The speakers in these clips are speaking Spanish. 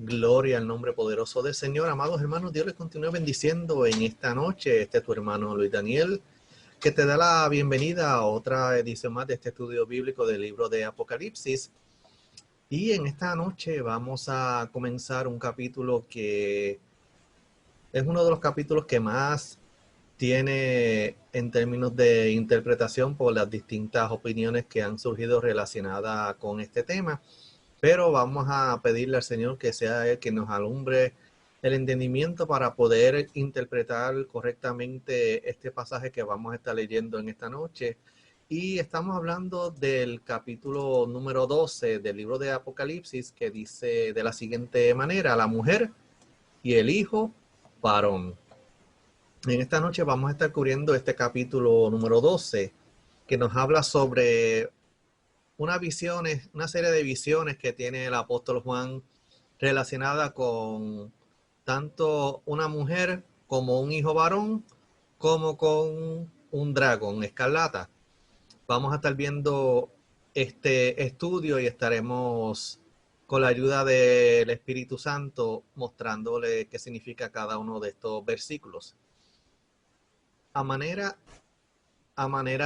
Gloria al nombre poderoso del Señor. Amados hermanos, Dios les continúe bendiciendo en esta noche. Este es tu hermano Luis Daniel, que te da la bienvenida a otra edición más de este estudio bíblico del libro de Apocalipsis. Y en esta noche vamos a comenzar un capítulo que es uno de los capítulos que más tiene en términos de interpretación por las distintas opiniones que han surgido relacionadas con este tema. Pero vamos a pedirle al Señor que sea Él quien nos alumbre el entendimiento para poder interpretar correctamente este pasaje que vamos a estar leyendo en esta noche. Y estamos hablando del capítulo número 12 del libro de Apocalipsis, que dice de la siguiente manera: la mujer y el hijo varón. En esta noche vamos a estar cubriendo este capítulo número 12, que nos habla sobre una serie de visiones que tiene el apóstol Juan relacionada con tanto una mujer como un hijo varón, como con un dragón escarlata. Vamos a estar viendo este estudio y estaremos con la ayuda del Espíritu Santo mostrándole qué significa cada uno de estos versículos. A manera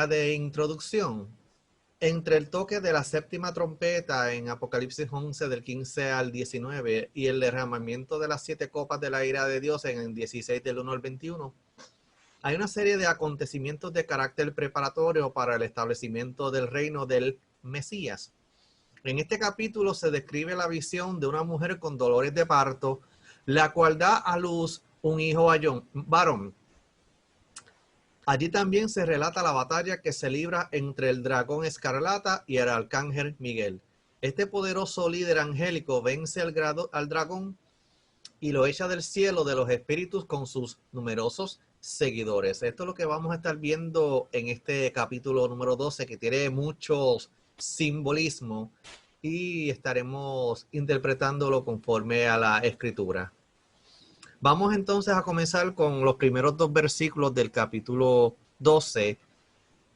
de introducción, entre el toque de la séptima trompeta en Apocalipsis 11 del 15 al 19 y el derramamiento de las 7 copas de la ira de Dios en el 16 del 1 al 21, hay una serie de acontecimientos de carácter preparatorio para el establecimiento del reino del Mesías. En este capítulo se describe la visión de una mujer con dolores de parto, la cual da a luz un hijo varón. Allí también se relata la batalla que se libra entre el dragón escarlata y el arcángel Miguel. Este poderoso líder angélico vence al dragón y lo echa del cielo de los espíritus con sus numerosos seguidores. Esto es lo que vamos a estar viendo en este capítulo número 12, que tiene muchos simbolismos y estaremos interpretándolo conforme a la escritura. Vamos entonces a comenzar con los primeros 2 versículos del capítulo 12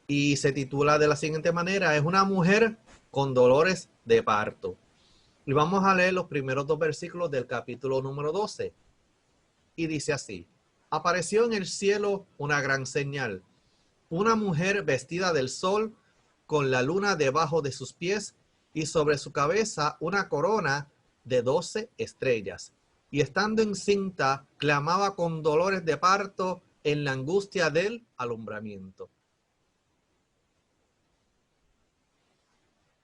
y se titula de la siguiente manera: es una mujer con dolores de parto. Y vamos a leer los primeros 2 versículos del capítulo número 12. Y dice así: apareció en el cielo una gran señal, una mujer vestida del sol con la luna debajo de sus pies y sobre su cabeza una corona de 12 estrellas. Y estando encinta, clamaba con dolores de parto en la angustia del alumbramiento.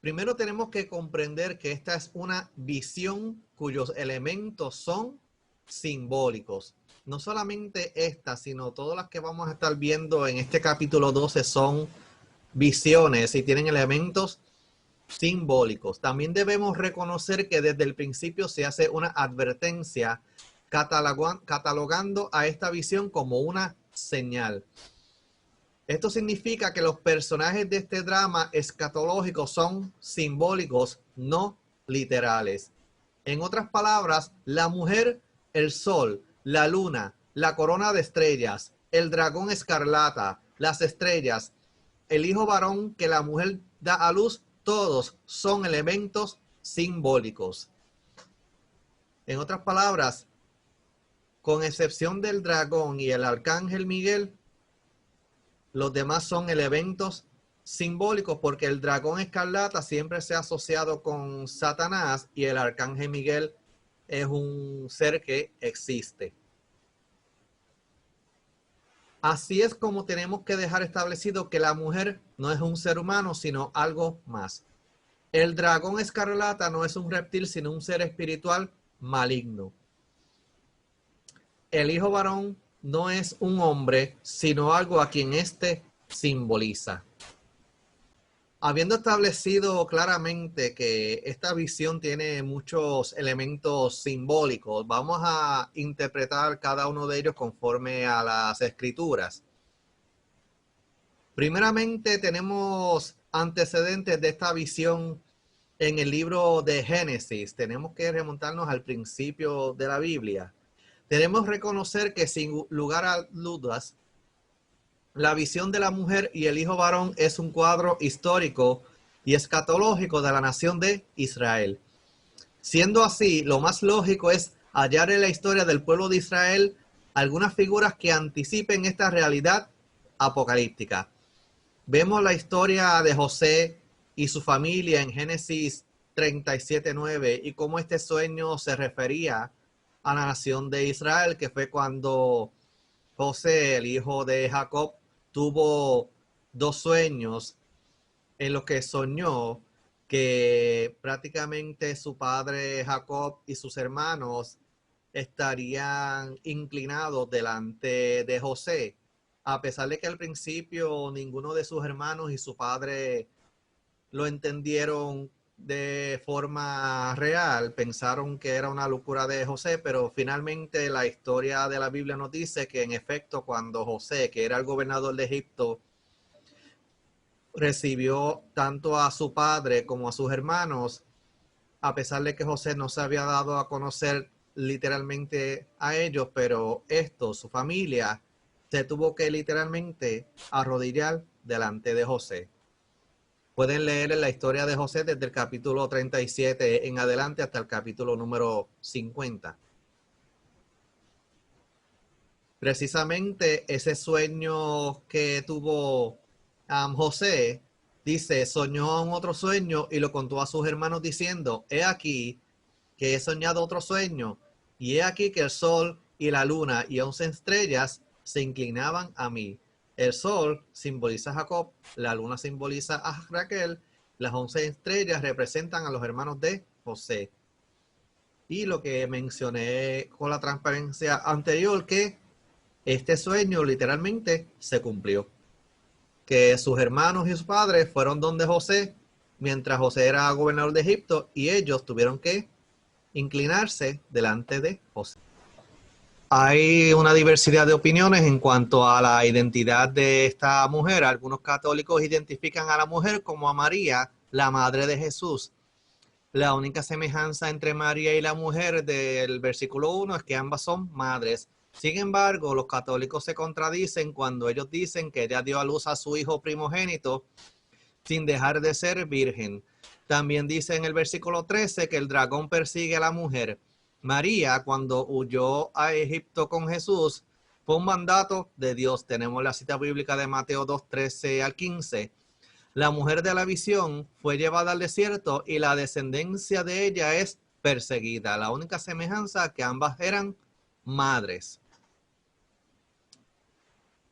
Primero tenemos que comprender que esta es una visión cuyos elementos son simbólicos. No solamente esta, sino todas las que vamos a estar viendo en este capítulo 12 son visiones y tienen elementos simbólicos. También debemos reconocer que desde el principio se hace una advertencia catalogando a esta visión como una señal. Esto significa que los personajes de este drama escatológico son simbólicos, no literales. En otras palabras, la mujer, el sol, la luna, la corona de estrellas, el dragón escarlata, las estrellas, el hijo varón que la mujer da a luz, todos son elementos simbólicos. En otras palabras, con excepción del dragón y el arcángel Miguel, los demás son elementos simbólicos, porque el dragón escarlata siempre se ha asociado con Satanás y el arcángel Miguel es un ser que existe. Así es como tenemos que dejar establecido que la mujer no es un ser humano, sino algo más. El dragón escarlata no es un reptil, sino un ser espiritual maligno. El hijo varón no es un hombre, sino algo a quien éste simboliza. Habiendo establecido claramente que esta visión tiene muchos elementos simbólicos, vamos a interpretar cada uno de ellos conforme a las escrituras. Primeramente, tenemos antecedentes de esta visión en el libro de Génesis. Tenemos que remontarnos al principio de la Biblia. Debemos reconocer que, sin lugar a dudas, la visión de la mujer y el hijo varón es un cuadro histórico y escatológico de la nación de Israel. Siendo así, lo más lógico es hallar en la historia del pueblo de Israel algunas figuras que anticipen esta realidad apocalíptica. Vemos la historia de José y su familia en Génesis 37:9 y cómo este sueño se refería a la nación de Israel, que fue cuando José, el hijo de Jacob, tuvo dos sueños en los que soñó que prácticamente su padre Jacob y sus hermanos estarían inclinados delante de José, a pesar de que al principio ninguno de sus hermanos y su padre lo entendieron de forma real, pensaron que era una locura de José, pero finalmente la historia de la Biblia nos dice que en efecto cuando José, que era el gobernador de Egipto, recibió tanto a su padre como a sus hermanos, a pesar de que José no se había dado a conocer literalmente a ellos, pero esto, su familia, se tuvo que literalmente arrodillar delante de José. Pueden leer la historia de José desde el capítulo 37 en adelante hasta el capítulo número 50. Precisamente ese sueño que tuvo José, dice, soñó un otro sueño y lo contó a sus hermanos diciendo, he aquí que he soñado otro sueño, y he aquí que el sol y la luna y 11 estrellas se inclinaban a mí. El sol simboliza a Jacob, la luna simboliza a Raquel, las 11 estrellas representan a los hermanos de José. Y lo que mencioné con la transparencia anterior, que este sueño literalmente se cumplió. Que sus hermanos y sus padres fueron donde José, mientras José era gobernador de Egipto, y ellos tuvieron que inclinarse delante de José. Hay una diversidad de opiniones en cuanto a la identidad de esta mujer. Algunos católicos identifican a la mujer como a María, la madre de Jesús. La única semejanza entre María y la mujer del versículo 1 es que ambas son madres. Sin embargo, los católicos se contradicen cuando ellos dicen que ella dio a luz a su hijo primogénito sin dejar de ser virgen. También dice en el versículo 13 que el dragón persigue a la mujer. María, cuando huyó a Egipto con Jesús, fue un mandato de Dios. Tenemos la cita bíblica de Mateo 2:13 al 15. La mujer de la visión fue llevada al desierto y la descendencia de ella es perseguida. La única semejanza que ambas eran madres.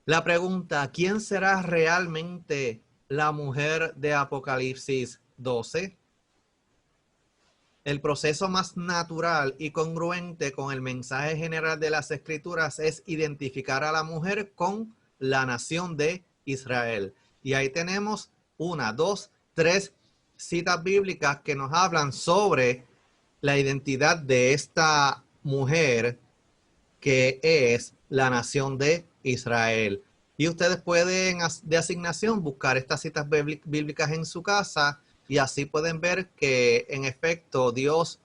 La pregunta, ¿quién será realmente la mujer de Apocalipsis 12? El proceso más natural y congruente con el mensaje general de las Escrituras es identificar a la mujer con la nación de Israel. Y ahí tenemos 1, 2, 3 citas bíblicas que nos hablan sobre la identidad de esta mujer que es la nación de Israel. Y ustedes pueden de asignación buscar estas citas bíblicas en su casa y así pueden ver que en efecto Dios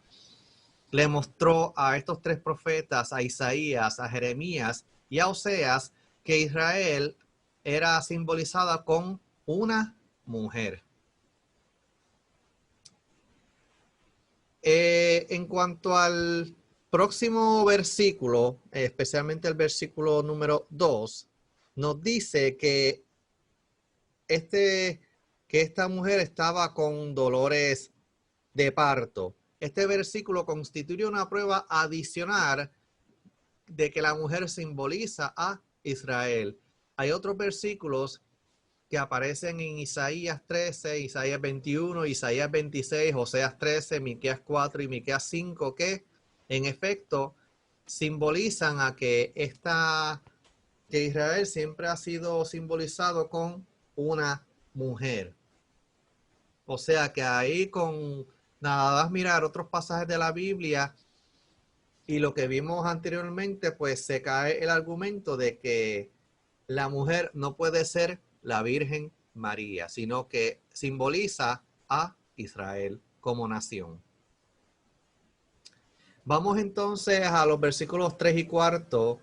le mostró a estos tres profetas, a Isaías, a Jeremías y a Oseas, que Israel era simbolizada con una mujer. En cuanto al próximo versículo, especialmente el versículo número 2, nos dice que esta mujer estaba con dolores de parto. Este versículo constituye una prueba adicional de que la mujer simboliza a Israel. Hay otros versículos que aparecen en Isaías 13, Isaías 21, Isaías 26, Oseas 13, Miqueas 4 y Miqueas 5, que en efecto simbolizan a que Israel siempre ha sido simbolizado con una mujer. O sea que ahí con nada más mirar otros pasajes de la Biblia y lo que vimos anteriormente, pues se cae el argumento de que la mujer no puede ser la Virgen María, sino que simboliza a Israel como nación. Vamos entonces a los versículos 3 y 4,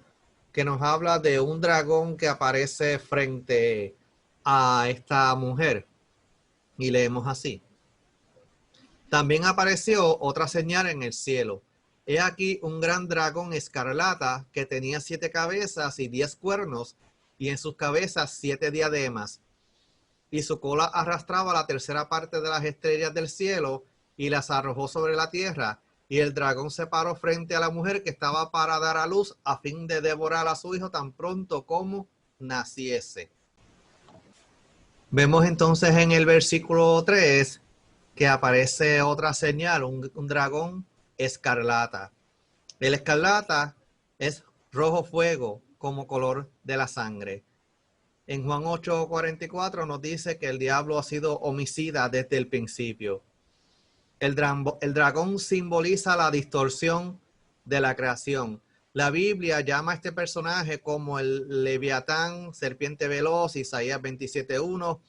que nos habla de un dragón que aparece frente a esta mujer. Y leemos así. También apareció otra señal en el cielo. He aquí un gran dragón escarlata que tenía 7 cabezas y 10 cuernos, y en sus cabezas 7 diademas. Y su cola arrastraba la tercera parte de las estrellas del cielo y las arrojó sobre la tierra. Y el dragón se paró frente a la mujer que estaba para dar a luz a fin de devorar a su hijo tan pronto como naciese. Vemos entonces en el versículo 3 que aparece otra señal, un dragón escarlata. El escarlata es rojo fuego como color de la sangre. En Juan 8:44 nos dice que el diablo ha sido homicida desde el principio. El dragón simboliza la distorsión de la creación. La Biblia llama a este personaje como el Leviatán, serpiente veloz, Isaías 27:1,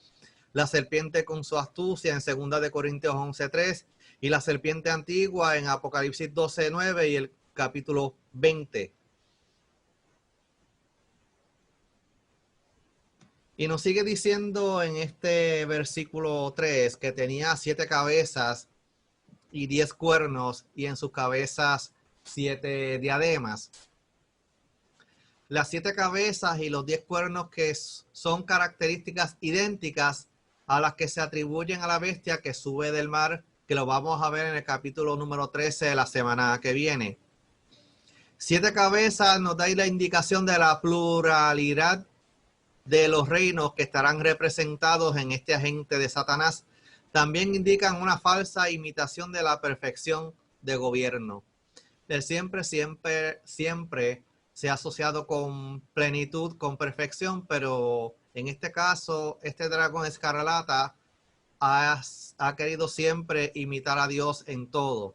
la serpiente con su astucia en 2 Corintios 11:3 y la serpiente antigua en Apocalipsis 12:9 y el capítulo 20. Y nos sigue diciendo en este versículo 3 que tenía 7 cabezas y 10 cuernos y en sus cabezas 7 diademas. Las 7 cabezas y los 10 cuernos que son características idénticas a las que se atribuyen a la bestia que sube del mar, que lo vamos a ver en el capítulo número 13 de la semana que viene. 7 cabezas nos da la indicación de la pluralidad de los reinos que estarán representados en este agente de Satanás. También indican una falsa imitación de la perfección de gobierno. El siempre se ha asociado con plenitud, con perfección, pero en este caso, este dragón escarlata ha querido siempre imitar a Dios en todo.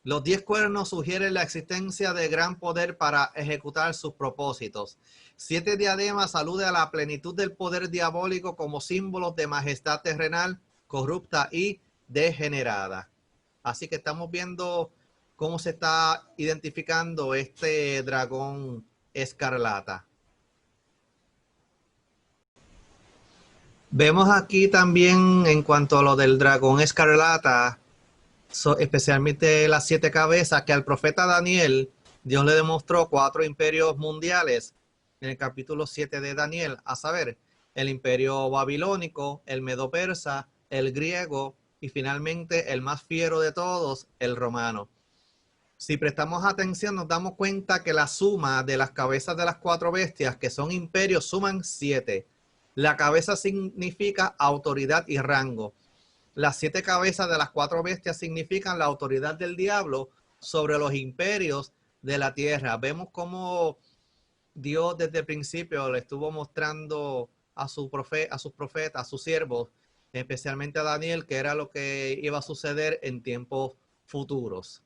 Los 10 cuernos sugieren la existencia de gran poder para ejecutar sus propósitos. 7 diademas alude a la plenitud del poder diabólico como símbolos de majestad terrenal, corrupta y degenerada. Así que estamos viendo cómo se está identificando este dragón escarlata. Vemos aquí también en cuanto a lo del dragón escarlata, especialmente las 7 cabezas, que al profeta Daniel Dios le demostró 4 imperios mundiales en el capítulo 7 de Daniel, a saber, el imperio babilónico, el medo-persa, el griego y finalmente el más fiero de todos, el romano. Si prestamos atención nos damos cuenta que la suma de las cabezas de las 4 bestias, que son imperios, suman 7. La cabeza significa autoridad y rango. Las 7 cabezas de las 4 bestias significan la autoridad del diablo sobre los imperios de la tierra. Vemos cómo Dios desde el principio le estuvo mostrando a sus profetas, a sus siervos, especialmente a Daniel, que era lo que iba a suceder en tiempos futuros.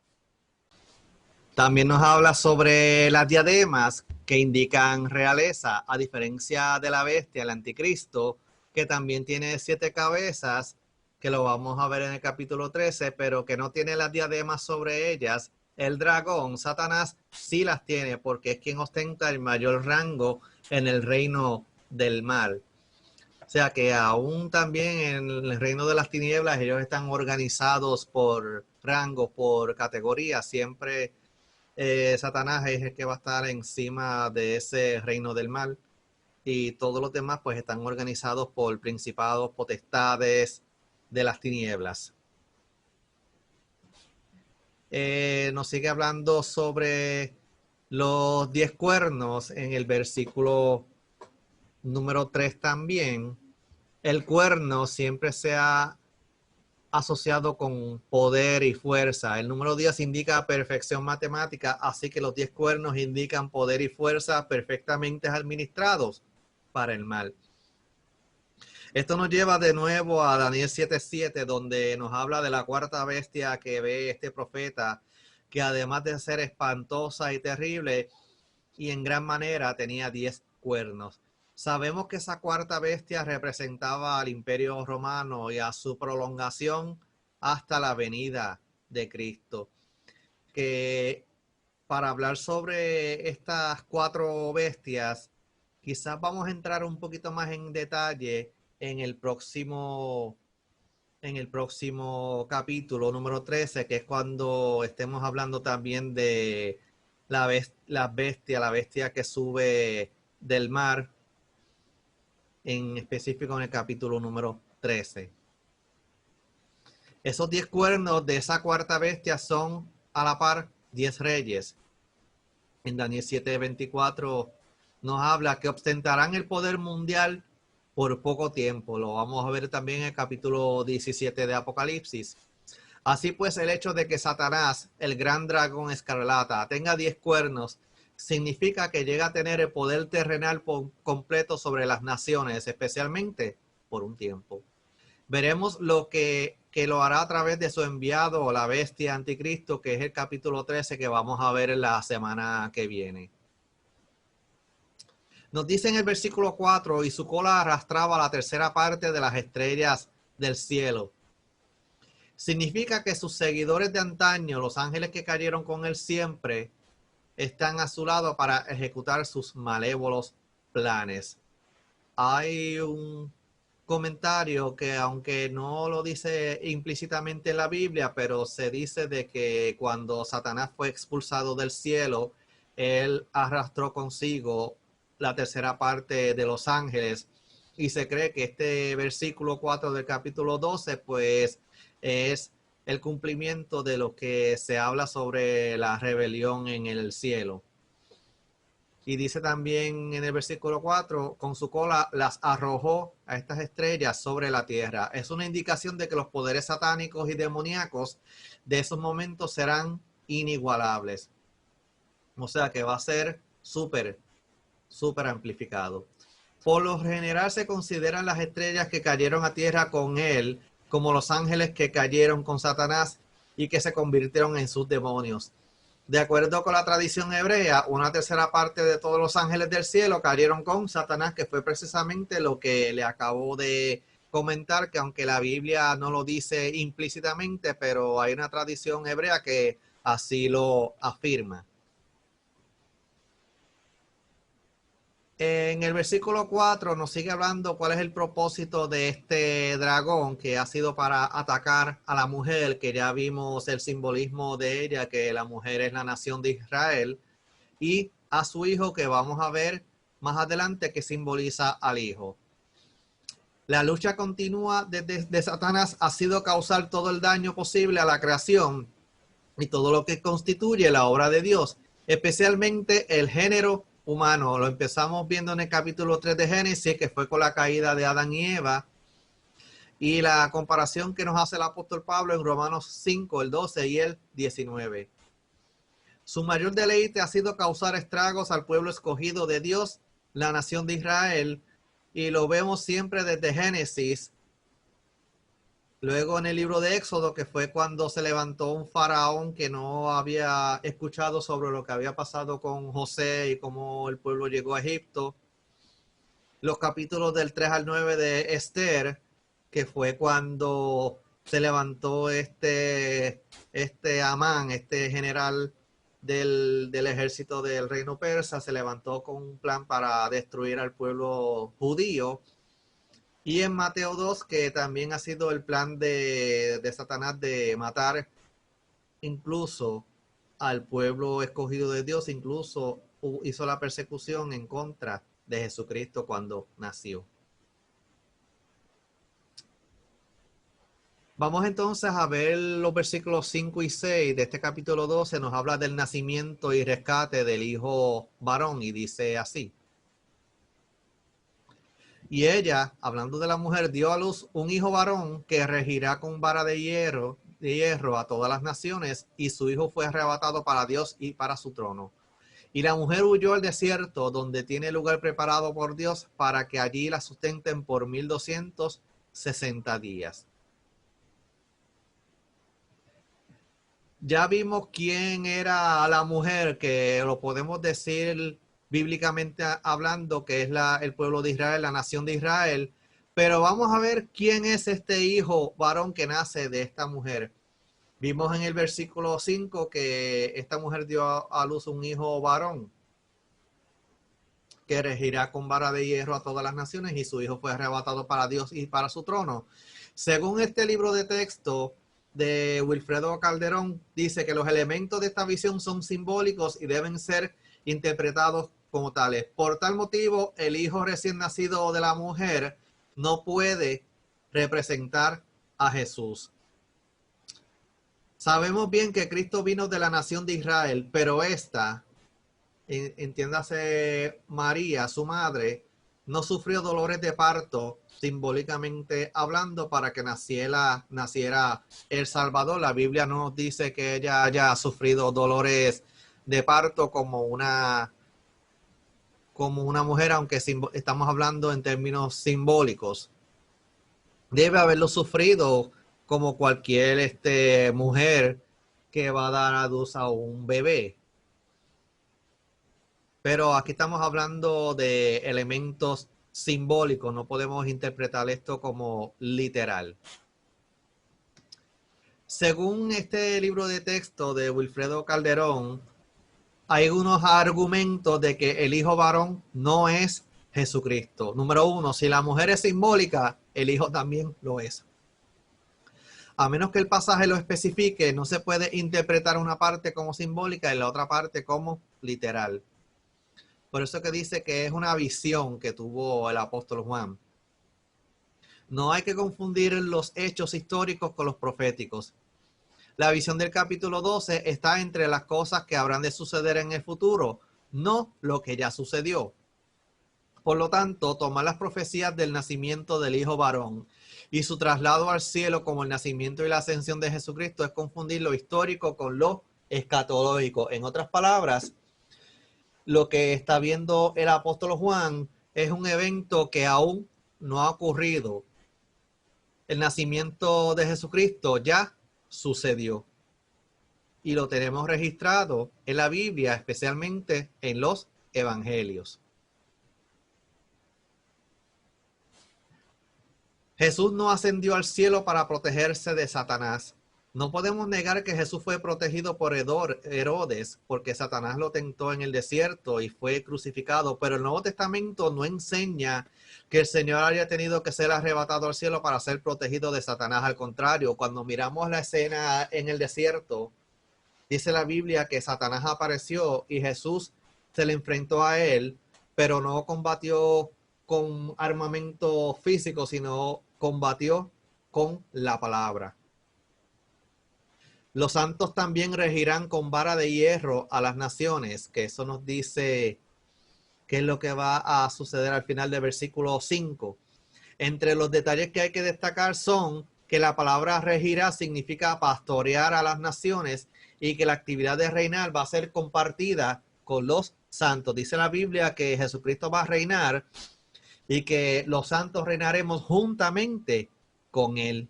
También nos habla sobre las diademas que indican realeza, a diferencia de la bestia, el anticristo, que también tiene 7 cabezas, que lo vamos a ver en el capítulo 13, pero que no tiene las diademas sobre ellas. El dragón, Satanás, sí las tiene porque es quien ostenta el mayor rango en el reino del mal. O sea que aún también en el reino de las tinieblas ellos están organizados por rango, por categoría. Siempre Satanás es el que va a estar encima de ese reino del mal y todos los demás pues están organizados por principados, potestades de las tinieblas. Nos sigue hablando sobre los 10 cuernos en el versículo número 3 también. El cuerno siempre se ha asociado con poder y fuerza. El número 10 indica perfección matemática, así que los 10 cuernos indican poder y fuerza perfectamente administrados para el mal. Esto nos lleva de nuevo a Daniel 7:7, donde nos habla de la 4ª bestia que ve este profeta, que además de ser espantosa y terrible, y en gran manera tenía 10 cuernos. Sabemos que esa 4ª bestia representaba al Imperio Romano y a su prolongación hasta la venida de Cristo. Que para hablar sobre estas 4 bestias, quizás vamos a entrar un poquito más en detalle en el próximo en el próximo capítulo número 13, que es cuando estemos hablando también de la bestia que sube del mar, en específico en el capítulo número 13. Esos 10 cuernos de esa cuarta bestia son a la par 10 reyes. En Daniel 7:24 nos habla que ostentarán el poder mundial por poco tiempo. Lo vamos a ver también en el capítulo 17 de Apocalipsis. Así pues, el hecho de que Satanás, el gran dragón escarlata, tenga 10 cuernos, significa que llega a tener el poder terrenal completo sobre las naciones, especialmente por un tiempo. Veremos lo que lo hará a través de su enviado, la bestia anticristo, que es el capítulo 13 que vamos a ver en la semana que viene. Nos dice en el versículo 4, y su cola arrastraba la tercera parte de las estrellas del cielo. Significa que sus seguidores de antaño, los ángeles que cayeron con él siempre, están a su lado para ejecutar sus malévolos planes. Hay un comentario que, aunque no lo dice implícitamente en la Biblia, pero se dice de que cuando Satanás fue expulsado del cielo, él arrastró consigo la tercera parte de los ángeles, y se cree que este versículo 4 del capítulo 12 pues es el cumplimiento de lo que se habla sobre la rebelión en el cielo. Y dice también en el versículo 4, con su cola las arrojó a estas estrellas sobre la tierra. Es una indicación de que los poderes satánicos y demoníacos de esos momentos serán inigualables. O sea que va a ser súper amplificado. Por lo general se consideran las estrellas que cayeron a tierra con él como los ángeles que cayeron con Satanás y que se convirtieron en sus demonios. De acuerdo con la tradición hebrea, una tercera parte de todos los ángeles del cielo cayeron con Satanás, que fue precisamente lo que le acabo de comentar, que aunque la Biblia no lo dice implícitamente, pero hay una tradición hebrea que así lo afirma. En el versículo 4 nos sigue hablando cuál es el propósito de este dragón, que ha sido para atacar a la mujer, que ya vimos el simbolismo de ella, que la mujer es la nación de Israel, y a su hijo, que vamos a ver más adelante, que simboliza al hijo. La lucha continua de Satanás ha sido causar todo el daño posible a la creación y todo lo que constituye la obra de Dios, especialmente el género humano. Lo empezamos viendo en el capítulo 3 de Génesis, que fue con la caída de Adán y Eva, y la comparación que nos hace el apóstol Pablo en Romanos 5, el 12 y el 19. Su mayor deleite ha sido causar estragos al pueblo escogido de Dios, la nación de Israel, y lo vemos siempre desde Génesis. Luego en el libro de Éxodo, que fue cuando se levantó un faraón que no había escuchado sobre lo que había pasado con José y cómo el pueblo llegó a Egipto. Los capítulos del 3 al 9 de Esther, que fue cuando se levantó este Amán, este general del ejército del reino persa, se levantó con un plan para destruir al pueblo judío. Y en Mateo 2, que también ha sido el plan de Satanás de matar incluso al pueblo escogido de Dios, incluso hizo la persecución en contra de Jesucristo cuando nació. Vamos entonces a ver los versículos 5 y 6 de este capítulo 12. Nos habla del nacimiento y rescate del hijo varón y dice así. Y ella, hablando de la mujer, dio a luz un hijo varón que regirá con vara de hierro a todas las naciones, y su hijo fue arrebatado para Dios y para su trono. Y la mujer huyó al desierto, donde tiene lugar preparado por Dios para que allí la sustenten por 1260 días. Ya vimos quién era la mujer, que lo podemos decir bíblicamente hablando, que es el pueblo de Israel, la nación de Israel. Pero vamos a ver quién es este hijo varón que nace de esta mujer. Vimos en el versículo 5 que esta mujer dio a luz un hijo varón que regirá con vara de hierro a todas las naciones, y su hijo fue arrebatado para Dios y para su trono. Según este libro de texto de Wilfredo Calderón, dice que los elementos de esta visión son simbólicos y deben ser interpretados como tales. Por tal motivo, el hijo recién nacido de la mujer no puede representar a Jesús. Sabemos bien que Cristo vino de la nación de Israel, pero esta, entiéndase María, su madre, no sufrió dolores de parto, simbólicamente hablando, para que naciera el Salvador. La Biblia no nos dice que ella haya sufrido dolores de parto como una mujer, aunque estamos hablando en términos simbólicos. Debe haberlo sufrido como cualquier mujer que va a dar a luz a un bebé. Pero aquí estamos hablando de elementos simbólicos, no podemos interpretar esto como literal. Según este libro de texto de Wilfredo Calderón, hay unos argumentos de que el hijo varón no es Jesucristo. Número uno, si la mujer es simbólica, el hijo también lo es. A menos que el pasaje lo especifique, no se puede interpretar una parte como simbólica y la otra parte como literal. Por eso que dice que es una visión que tuvo el apóstol Juan. No hay que confundir los hechos históricos con los proféticos. La visión del capítulo 12 está entre las cosas que habrán de suceder en el futuro, no lo que ya sucedió. Por lo tanto, tomar las profecías del nacimiento del hijo varón y su traslado al cielo como el nacimiento y la ascensión de Jesucristo es confundir lo histórico con lo escatológico. En otras palabras, lo que está viendo el apóstol Juan es un evento que aún no ha ocurrido. El nacimiento de Jesucristo ya sucedió y lo tenemos registrado en la Biblia, especialmente en los evangelios. Jesús no ascendió al cielo para protegerse de Satanás. No podemos negar que Jesús fue protegido por Herodes, porque Satanás lo tentó en el desierto y fue crucificado, pero el Nuevo Testamento no enseña que el Señor haya tenido que ser arrebatado al cielo para ser protegido de Satanás. Al contrario, cuando miramos la escena en el desierto, dice la Biblia que Satanás apareció y Jesús se le enfrentó a él, pero no combatió con armamento físico, sino combatió con la palabra. Los santos también regirán con vara de hierro a las naciones, que eso nos dice qué es lo que va a suceder al final del versículo 5. Entre los detalles que hay que destacar son que la palabra regirá significa pastorear a las naciones y que la actividad de reinar va a ser compartida con los santos. Dice la Biblia que Jesucristo va a reinar y que los santos reinaremos juntamente con él.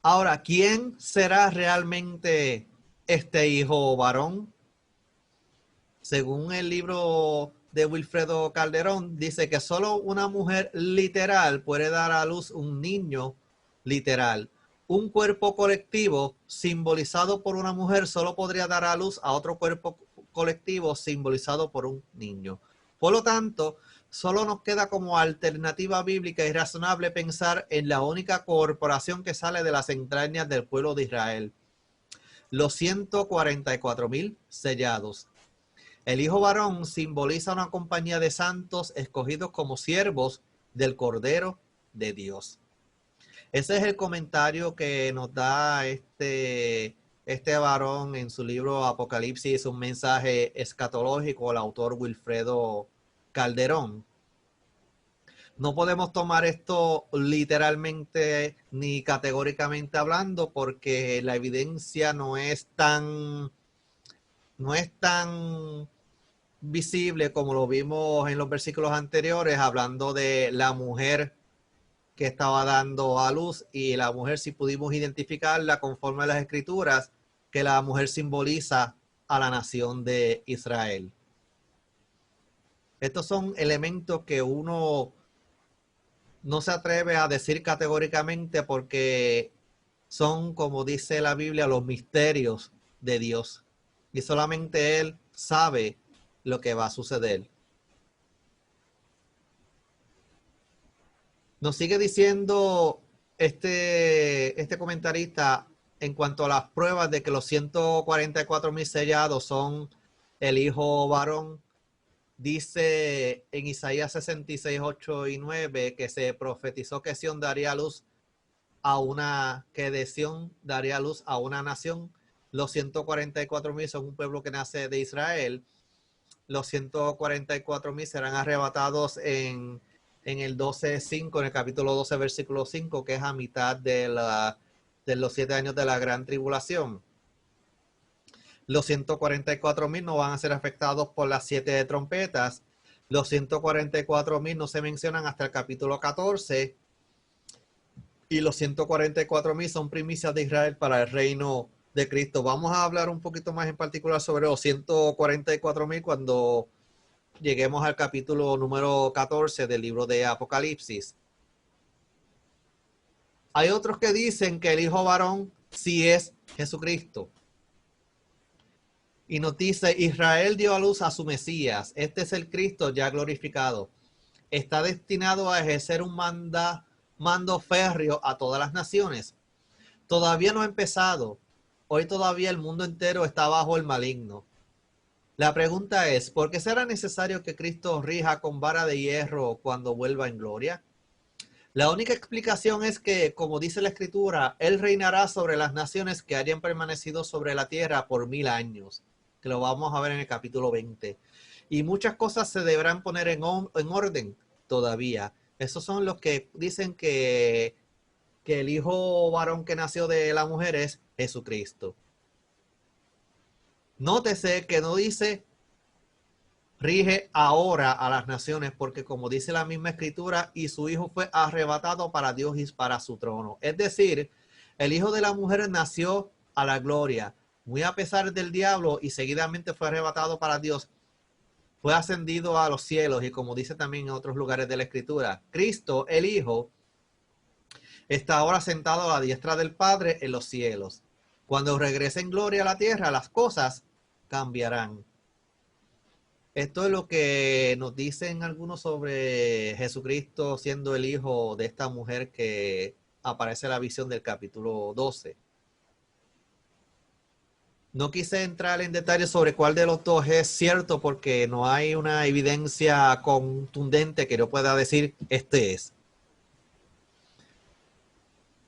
Ahora, ¿quién será realmente este hijo varón? Según el libro de Wilfredo Calderón, dice que solo una mujer literal puede dar a luz un niño literal. Un cuerpo colectivo simbolizado por una mujer solo podría dar a luz a otro cuerpo colectivo simbolizado por un niño. Por lo tanto, solo nos queda como alternativa bíblica y razonable pensar en la única corporación que sale de las entrañas del pueblo de Israel. Los 144,000 sellados. El hijo varón simboliza una compañía de santos escogidos como siervos del Cordero de Dios. Ese es el comentario que nos da este varón en su libro Apocalipsis, un mensaje escatológico, el autor Wilfredo Calderón. No podemos tomar esto literalmente ni categóricamente hablando porque la evidencia no es tan visible como lo vimos en los versículos anteriores, hablando de la mujer que estaba dando a luz, y la mujer, si pudimos identificarla conforme a las escrituras, que la mujer simboliza a la nación de Israel. Estos son elementos que uno no se atreve a decir categóricamente porque son, como dice la Biblia, los misterios de Dios. Y solamente Él sabe lo que va a suceder. Nos sigue diciendo este comentarista en cuanto a las pruebas de que los 144,000 sellados son el hijo varón. Dice en Isaías 66, 8 y 9 que se profetizó que Sión daría luz que Sión daría luz a una nación. Los 144,000 son un pueblo que nace de Israel. Los 144,000 serán arrebatados en el 12:5, en el capítulo 12, versículo 5, que es a mitad de los 7 años de la gran tribulación. Los 144,000 no van a ser afectados por las 7 trompetas. Los 144,000 no se mencionan hasta el capítulo 14. Y los 144,000 son primicias de Israel para el reino de Cristo. Vamos a hablar un poquito más en particular sobre los 144,000 cuando lleguemos al capítulo número 14 del libro de Apocalipsis. Hay otros que dicen que el hijo varón sí es Jesucristo. Y nos dice, Israel dio a luz a su Mesías. Este es el Cristo ya glorificado. Está destinado a ejercer un mando férreo a todas las naciones. Todavía no ha empezado. Hoy todavía el mundo entero está bajo el maligno. La pregunta es, ¿por qué será necesario que Cristo rija con vara de hierro cuando vuelva en gloria? La única explicación es que, como dice la Escritura, Él reinará sobre las naciones que hayan permanecido sobre la tierra por 1000 años, que lo vamos a ver en el capítulo 20. Y muchas cosas se deberán poner en orden todavía. Esos son los que dicen que el hijo varón que nació de la mujer es Jesucristo. Nótese que no dice rige ahora a las naciones, porque como dice la misma Escritura, y su hijo fue arrebatado para Dios y para su trono. Es decir, el hijo de la mujer nació a la gloria, muy a pesar del diablo, y seguidamente fue arrebatado para Dios. Fue ascendido a los cielos, y como dice también en otros lugares de la Escritura, Cristo, el Hijo, está ahora sentado a la diestra del Padre en los cielos. Cuando regrese en gloria a la tierra, las cosas cambiarán. Esto es lo que nos dicen algunos sobre Jesucristo siendo el hijo de esta mujer que aparece en la visión del capítulo 12. No quise entrar en detalles sobre cuál de los dos es cierto porque no hay una evidencia contundente que yo pueda decir este es.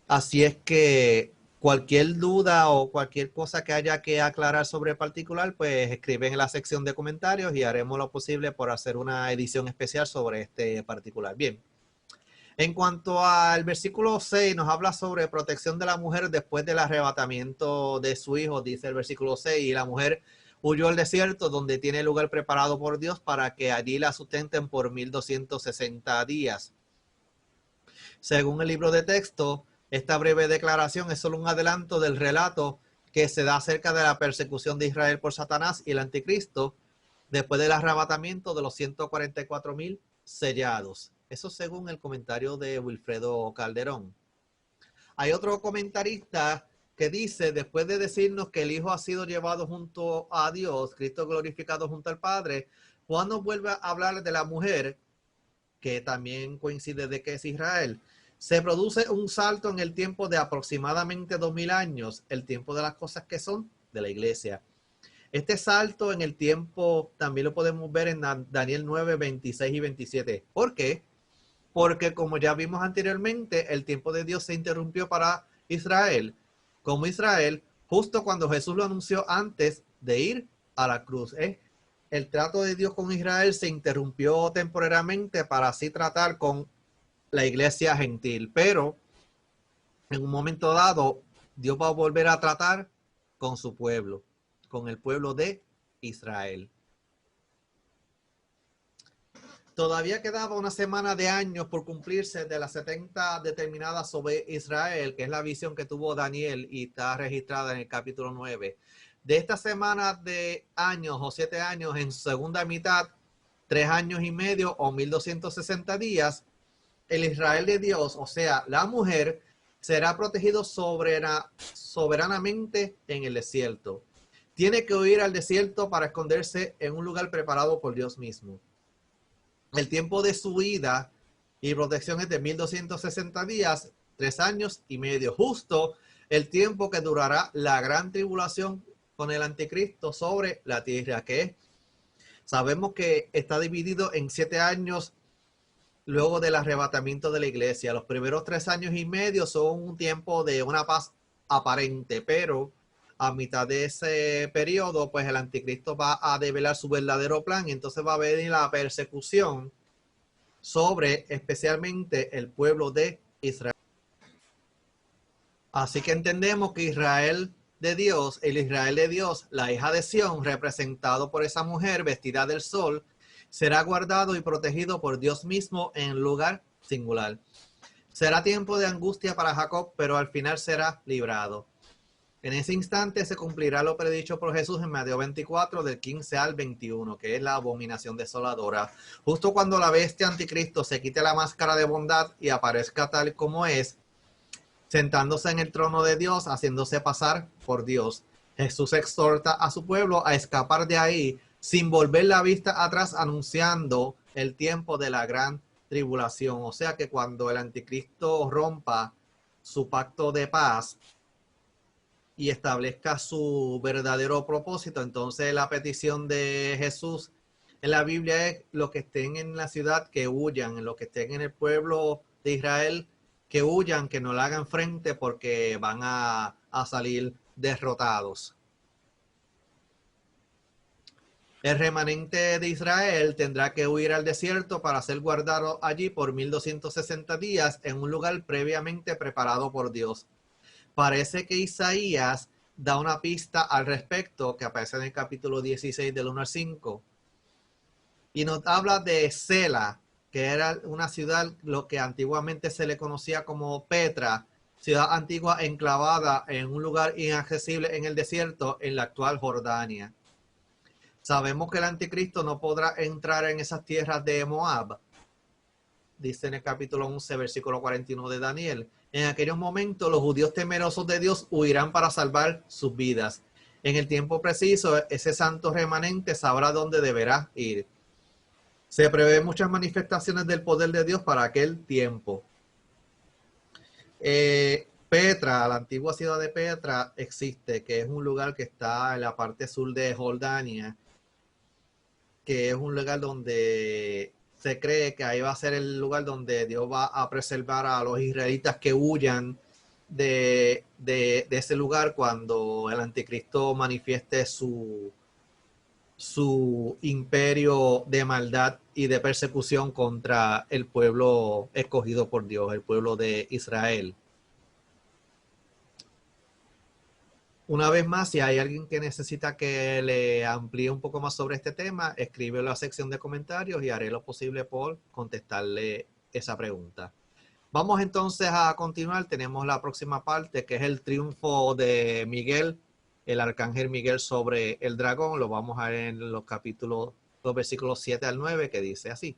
Así es que cualquier duda o cualquier cosa que haya que aclarar sobre el particular, pues escriben en la sección de comentarios y haremos lo posible por hacer una edición especial sobre este particular. Bien. En cuanto al versículo 6, nos habla sobre protección de la mujer después del arrebatamiento de su hijo, dice el versículo 6, y la mujer huyó al desierto donde tiene lugar preparado por Dios para que allí la sustenten por 1260 días. Según el libro de texto, esta breve declaración es solo un adelanto del relato que se da acerca de la persecución de Israel por Satanás y el anticristo después del arrebatamiento de los 144,000 sellados. Eso según el comentario de Wilfredo Calderón. Hay otro comentarista que dice, después de decirnos que el Hijo ha sido llevado junto a Dios, Cristo glorificado junto al Padre, Juan nos vuelve a hablar de la mujer, que también coincide de que es Israel. Se produce un salto en el tiempo de aproximadamente 2000 años, el tiempo de las cosas que son de la iglesia. Este salto en el tiempo también lo podemos ver en Daniel 9, 26 y 27. ¿Por qué? Porque como ya vimos anteriormente, el tiempo de Dios se interrumpió para Israel, como Israel, justo cuando Jesús lo anunció antes de ir a la cruz. El trato de Dios con Israel se interrumpió temporariamente para así tratar con la iglesia gentil, pero en un momento dado Dios va a volver a tratar con su pueblo, con el pueblo de Israel. Todavía quedaba una semana de años por cumplirse de las 70 determinadas sobre Israel, que es la visión que tuvo Daniel y está registrada en el capítulo 9. De esta semana de años o 7 años, en segunda mitad, 3 años y medio o 1260 días, el Israel de Dios, o sea, la mujer, será protegido soberanamente en el desierto. Tiene que huir al desierto para esconderse en un lugar preparado por Dios mismo. El tiempo de su huida Y protección es de 1260 días, 3 años y medio, justo el tiempo que durará la gran tribulación con el anticristo sobre la tierra, que sabemos que está dividido en 7 años luego del arrebatamiento de la iglesia. Los primeros 3 años y medio son un tiempo de una paz aparente, pero a mitad de ese periodo, pues el anticristo va a develar su verdadero plan y entonces va a venir la persecución sobre especialmente el pueblo de Israel. Así que entendemos que Israel de Dios, el Israel de Dios, la hija de Sión, representado por esa mujer vestida del sol, será guardado y protegido por Dios mismo en lugar singular. Será tiempo de angustia para Jacob, pero al final será librado. En ese instante se cumplirá lo predicho por Jesús en Mateo 24, del 15 al 21, que es la abominación desoladora. Justo cuando la bestia anticristo se quite la máscara de bondad y aparezca tal como es, sentándose en el trono de Dios, haciéndose pasar por Dios. Jesús exhorta a su pueblo a escapar de ahí sin volver la vista atrás, anunciando el tiempo de la gran tribulación. O sea que cuando el anticristo rompa su pacto de paz y establezca su verdadero propósito, entonces la petición de Jesús en la Biblia es: los que estén en la ciudad que huyan, los que estén en el pueblo de Israel que huyan, que no le hagan frente porque van a salir derrotados. El remanente de Israel tendrá que huir al desierto para ser guardado allí por 1260 días en un lugar previamente preparado por Dios. Parece que Isaías da una pista al respecto que aparece en el capítulo 16 del 1 al 5 y nos habla de Sela, que era una ciudad lo que antiguamente se le conocía como Petra, ciudad antigua enclavada en un lugar inaccesible en el desierto en la actual Jordania. Sabemos que el anticristo no podrá entrar en esas tierras de Moab, dice en el capítulo 11, versículo 41 de Daniel. En aquellos momentos los judíos temerosos de Dios huirán para salvar sus vidas. En el tiempo preciso, ese santo remanente sabrá dónde deberá ir. Se prevén muchas manifestaciones del poder de Dios para aquel tiempo. Petra, la antigua ciudad de Petra, existe, que es un lugar que está en la parte sur de Jordania, que es un lugar donde se cree que ahí va a ser el lugar donde Dios va a preservar a los israelitas que huyan de ese lugar cuando el anticristo manifieste su imperio de maldad y de persecución contra el pueblo escogido por Dios, el pueblo de Israel. Una vez más, si hay alguien que necesita que le amplíe un poco más sobre este tema, escribe en la sección de comentarios y haré lo posible por contestarle esa pregunta. Vamos entonces a continuar. Tenemos la próxima parte, que es el triunfo de Miguel, el arcángel Miguel sobre el dragón. Lo vamos a ver en los versículos 7 al 9, que dice así.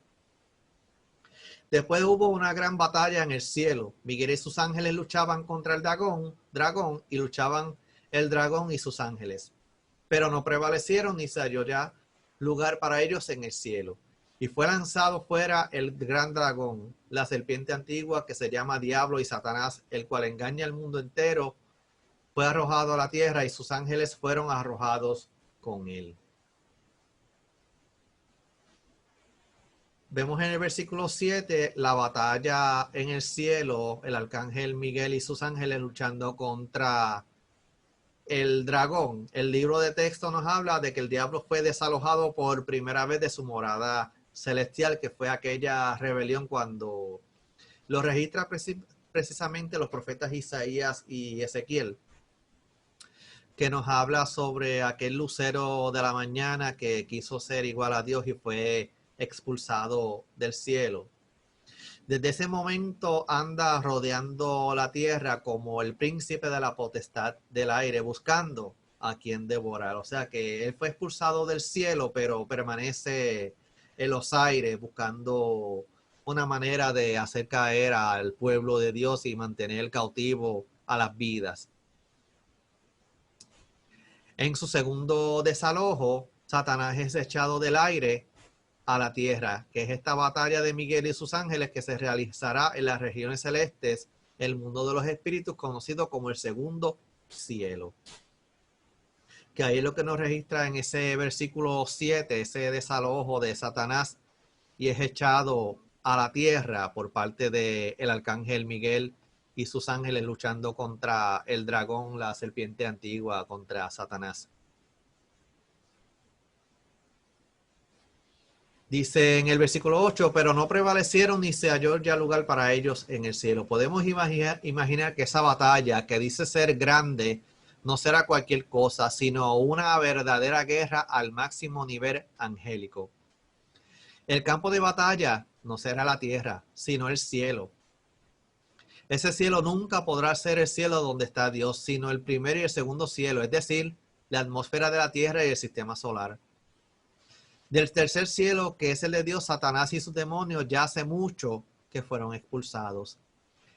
Después hubo una gran batalla en el cielo. Miguel y sus ángeles luchaban contra el dragón y luchaban el dragón y sus ángeles. Pero no prevalecieron ni se halló ya lugar para ellos en el cielo. Y fue lanzado fuera el gran dragón, la serpiente antigua que se llama Diablo y Satanás, el cual engaña al mundo entero. Fue arrojado a la tierra y sus ángeles fueron arrojados con él. Vemos en el versículo 7 la batalla en el cielo, el arcángel Miguel y sus ángeles luchando contra el dragón. El libro de texto nos habla de que el diablo fue desalojado por primera vez de su morada celestial, que fue aquella rebelión cuando lo registra precisamente los profetas Isaías y Ezequiel, que nos habla sobre aquel lucero de la mañana que quiso ser igual a Dios y fue expulsado del cielo. Desde ese momento anda rodeando la tierra como el príncipe de la potestad del aire, buscando a quien devorar. O sea que él fue expulsado del cielo, pero permanece en los aires buscando una manera de hacer caer al pueblo de Dios y mantener cautivo a las vidas. En su segundo desalojo, Satanás es echado del aire a la tierra, que es esta batalla de Miguel y sus ángeles que se realizará en las regiones celestes, el mundo de los espíritus, conocido como el segundo cielo. Que ahí es lo que nos registra en ese versículo 7, ese desalojo de Satanás, y es echado a la tierra por parte del arcángel Miguel y sus ángeles luchando contra el dragón, la serpiente antigua, contra Satanás. Dice en el versículo 8, pero no prevalecieron ni se halló ya lugar para ellos en el cielo. Podemos imaginar que esa batalla, que dice ser grande, no será cualquier cosa, sino una verdadera guerra al máximo nivel angélico. El campo de batalla no será la tierra, sino el cielo. Ese cielo nunca podrá ser el cielo donde está Dios, sino el primero y el segundo cielo, es decir, la atmósfera de la tierra y el sistema solar. Del tercer cielo, que es el de Dios, Satanás y sus demonios ya hace mucho que fueron expulsados.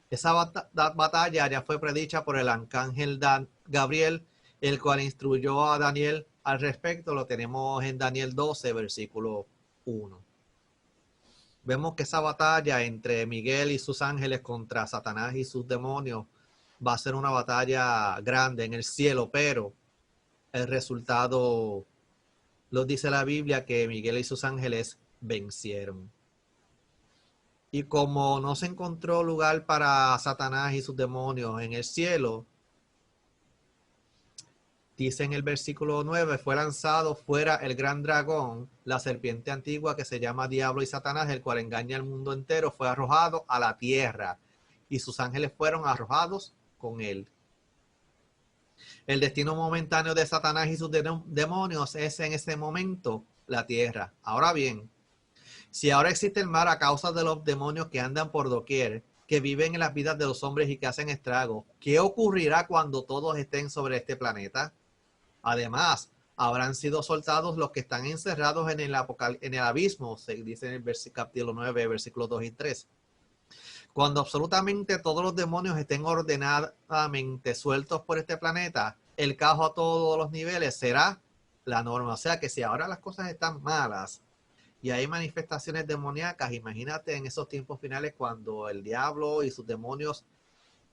Esa batalla ya fue predicha por el arcángel Gabriel, el cual instruyó a Daniel al respecto. Lo tenemos en Daniel 12, versículo 1. Vemos que esa batalla entre Miguel y sus ángeles contra Satanás y sus demonios va a ser una batalla grande en el cielo, pero el resultado lo dice la Biblia, que Miguel y sus ángeles vencieron. Y como no se encontró lugar para Satanás y sus demonios en el cielo, dice en el versículo 9, fue lanzado fuera el gran dragón, la serpiente antigua que se llama Diablo y Satanás, el cual engaña al mundo entero, fue arrojado a la tierra y sus ángeles fueron arrojados con él. El destino momentáneo de Satanás y sus demonios es en ese momento la tierra. Ahora bien, si ahora existe el mal a causa de los demonios que andan por doquier, que viven en las vidas de los hombres y que hacen estragos, ¿qué ocurrirá cuando todos estén sobre este planeta? Además, habrán sido soltados los que están encerrados en el abismo, se dice en el capítulo 9, versículos 2 y 3. Cuando absolutamente todos los demonios estén ordenadamente sueltos por este planeta, el caos a todos los niveles será la norma. O sea que si ahora las cosas están malas y hay manifestaciones demoníacas, imagínate en esos tiempos finales cuando el diablo y sus demonios,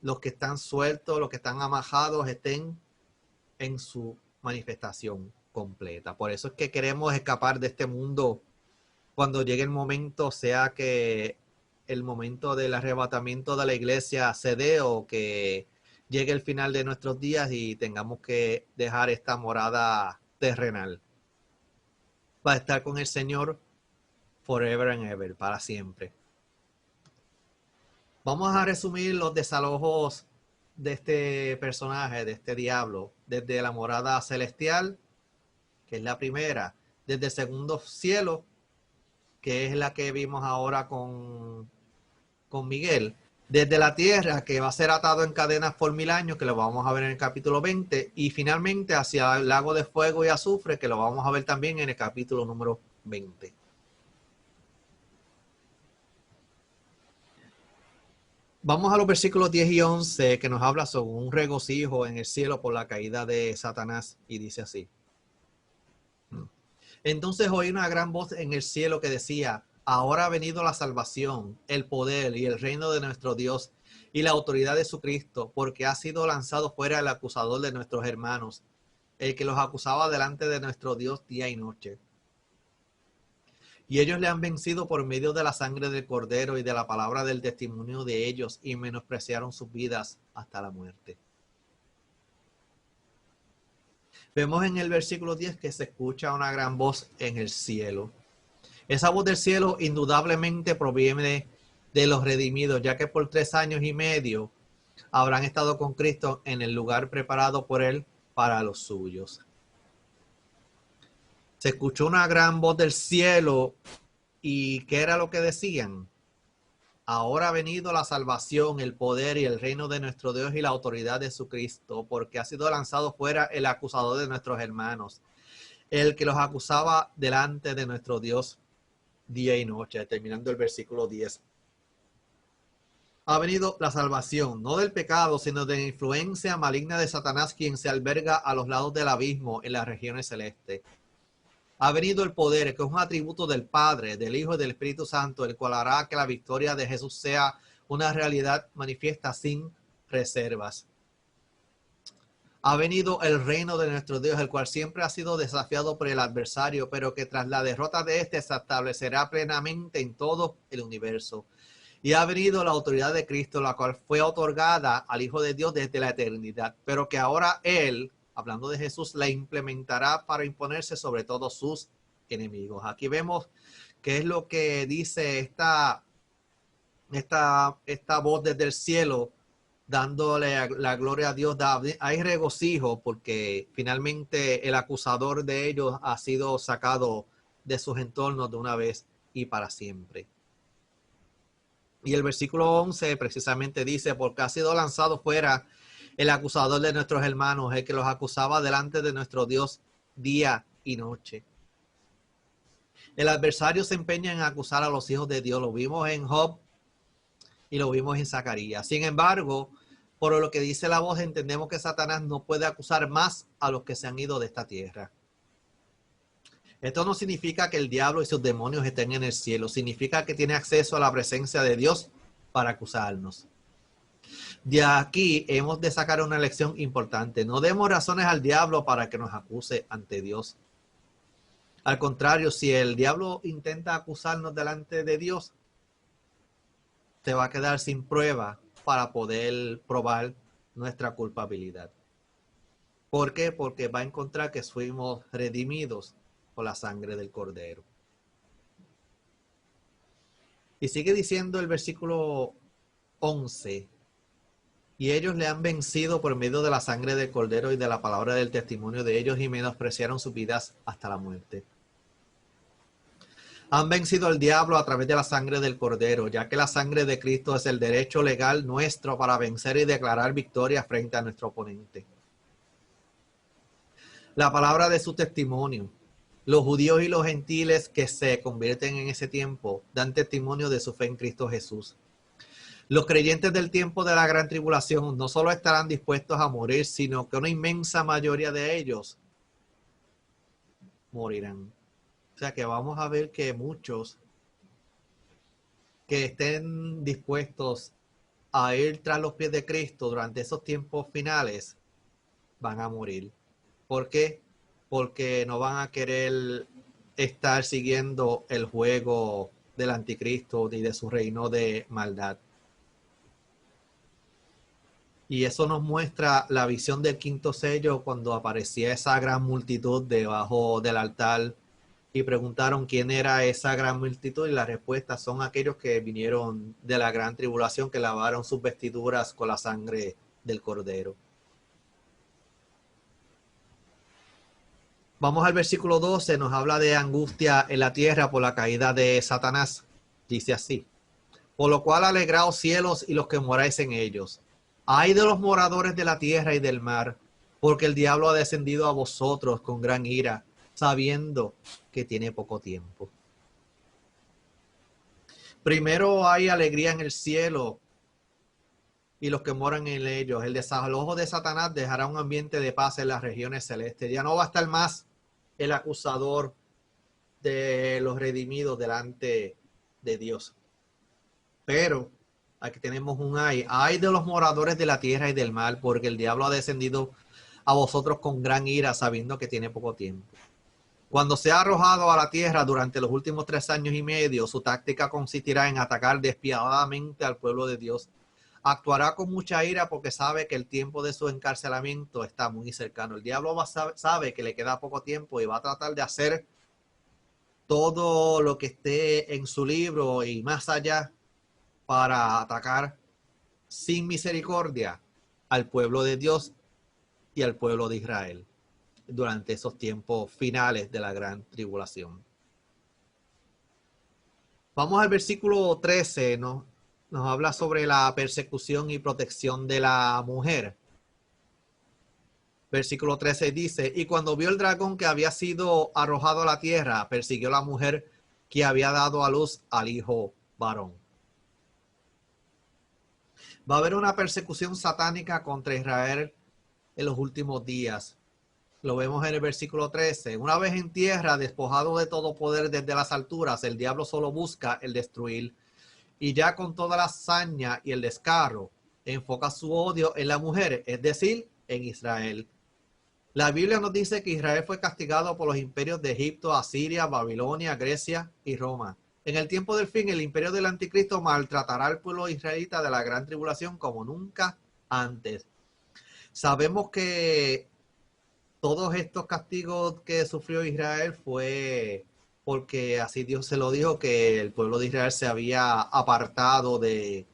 los que están sueltos, los que están amajados, estén en su manifestación completa. Por eso es que queremos escapar de este mundo cuando llegue el momento, sea que el momento del arrebatamiento de la iglesia se dé o que llegue el final de nuestros días y tengamos que dejar esta morada terrenal para estar con el Señor forever and ever, para siempre. Vamos a resumir los desalojos de este personaje, de este diablo, desde la morada celestial, que es la primera, desde el segundo cielo, que es la que vimos ahora con Miguel, desde la tierra, que va a ser atado en cadenas por 1000 años, que lo vamos a ver en el capítulo 20, y finalmente hacia el lago de fuego y azufre, que lo vamos a ver también en el capítulo número 20. Vamos a los versículos 10 y 11, que nos habla sobre un regocijo en el cielo por la caída de Satanás, y dice así. Entonces oí una gran voz en el cielo que decía: ahora ha venido la salvación, el poder y el reino de nuestro Dios y la autoridad de su Cristo, porque ha sido lanzado fuera el acusador de nuestros hermanos, el que los acusaba delante de nuestro Dios día y noche. Y ellos le han vencido por medio de la sangre del Cordero y de la palabra del testimonio de ellos, y menospreciaron sus vidas hasta la muerte. Vemos en el versículo 10 que se escucha una gran voz en el cielo. Esa voz del cielo indudablemente proviene de los redimidos, ya que por 3 años y medio habrán estado con Cristo en el lugar preparado por él para los suyos. Se escuchó una gran voz del cielo, y ¿qué era lo que decían? Ahora ha venido la salvación, el poder y el reino de nuestro Dios y la autoridad de su Cristo, porque ha sido lanzado fuera el acusador de nuestros hermanos, el que los acusaba delante de nuestro Dios día y noche. Terminando el versículo 10. Ha venido la salvación, no del pecado, sino de la influencia maligna de Satanás, quien se alberga a los lados del abismo en las regiones celestes. Ha venido el poder, que es un atributo del Padre, del Hijo y del Espíritu Santo, el cual hará que la victoria de Jesús sea una realidad manifiesta sin reservas. Ha venido el reino de nuestro Dios, el cual siempre ha sido desafiado por el adversario, pero que tras la derrota de este se establecerá plenamente en todo el universo. Y ha venido la autoridad de Cristo, la cual fue otorgada al Hijo de Dios desde la eternidad, pero que ahora Él, hablando de Jesús, la implementará para imponerse sobre todos sus enemigos. Aquí vemos qué es lo que dice esta voz desde el cielo, dándole la gloria a Dios. Hay regocijo porque finalmente el acusador de ellos ha sido sacado de sus entornos de una vez y para siempre. Y el versículo 11 precisamente dice, porque ha sido lanzado fuera el acusador de nuestros hermanos, el que los acusaba delante de nuestro Dios día y noche. El adversario se empeña en acusar a los hijos de Dios. Lo vimos en Job y lo vimos en Zacarías. Sin embargo, por lo que dice la voz, entendemos que Satanás no puede acusar más a los que se han ido de esta tierra. Esto no significa que el diablo y sus demonios estén en el cielo. Significa que tiene acceso a la presencia de Dios para acusarnos. De aquí hemos de sacar una lección importante. No demos razones al diablo para que nos acuse ante Dios. Al contrario, si el diablo intenta acusarnos delante de Dios, se va a quedar sin prueba para poder probar nuestra culpabilidad. ¿Por qué? Porque va a encontrar que fuimos redimidos por la sangre del Cordero. Y sigue diciendo el versículo 11. Y ellos le han vencido por medio de la sangre del Cordero y de la palabra del testimonio de ellos y menospreciaron sus vidas hasta la muerte. Han vencido al diablo a través de la sangre del Cordero, ya que la sangre de Cristo es el derecho legal nuestro para vencer y declarar victoria frente a nuestro oponente. La palabra de su testimonio. Los judíos y los gentiles que se convierten en ese tiempo dan testimonio de su fe en Cristo Jesús. Los creyentes del tiempo de la gran tribulación no solo estarán dispuestos a morir, sino que una inmensa mayoría de ellos morirán. O sea que vamos a ver que muchos que estén dispuestos a ir tras los pies de Cristo durante esos tiempos finales van a morir. ¿Por qué? Porque no van a querer estar siguiendo el juego del anticristo y de su reino de maldad. Y eso nos muestra la visión del quinto sello cuando aparecía esa gran multitud debajo del altar y preguntaron quién era esa gran multitud y la respuesta son aquellos que vinieron de la gran tribulación, que lavaron sus vestiduras con la sangre del Cordero. Vamos al versículo 12, nos habla de angustia en la tierra por la caída de Satanás. Dice así: por lo cual alegraos cielos y los que moráis en ellos. Ay de los moradores de la tierra y del mar, porque el diablo ha descendido a vosotros con gran ira, sabiendo que tiene poco tiempo. Primero hay alegría en el cielo y los que moran en ellos. El desalojo de Satanás dejará un ambiente de paz en las regiones celestes. Ya no va a estar más el acusador de los redimidos delante de Dios. Pero aquí tenemos un ay de los moradores de la tierra y del mar, porque el diablo ha descendido a vosotros con gran ira, sabiendo que tiene poco tiempo. Cuando sea arrojado a la tierra durante los últimos 3 años y medio, su táctica consistirá en atacar despiadadamente al pueblo de Dios. Actuará con mucha ira porque sabe que el tiempo de su encarcelamiento está muy cercano. El diablo sabe que le queda poco tiempo y va a tratar de hacer todo lo que esté en su libro y más allá para atacar sin misericordia al pueblo de Dios y al pueblo de Israel durante esos tiempos finales de la gran tribulación. Vamos al versículo 13, nos habla sobre la persecución y protección de la mujer. Versículo 13 dice: y cuando vio el dragón que había sido arrojado a la tierra, persiguió a la mujer que había dado a luz al hijo varón. Va a haber una persecución satánica contra Israel en los últimos días. Lo vemos en el versículo 13. Una vez en tierra, despojado de todo poder desde las alturas, el diablo solo busca el destruir. Y ya con toda la hazaña y el descaro, enfoca su odio en la mujer, es decir, en Israel. La Biblia nos dice que Israel fue castigado por los imperios de Egipto, Asiria, Babilonia, Grecia y Roma. En el tiempo del fin, el imperio del anticristo maltratará al pueblo israelita de la gran tribulación como nunca antes. Sabemos que todos estos castigos que sufrió Israel fue porque así Dios se lo dijo, que el pueblo de Israel se había apartado de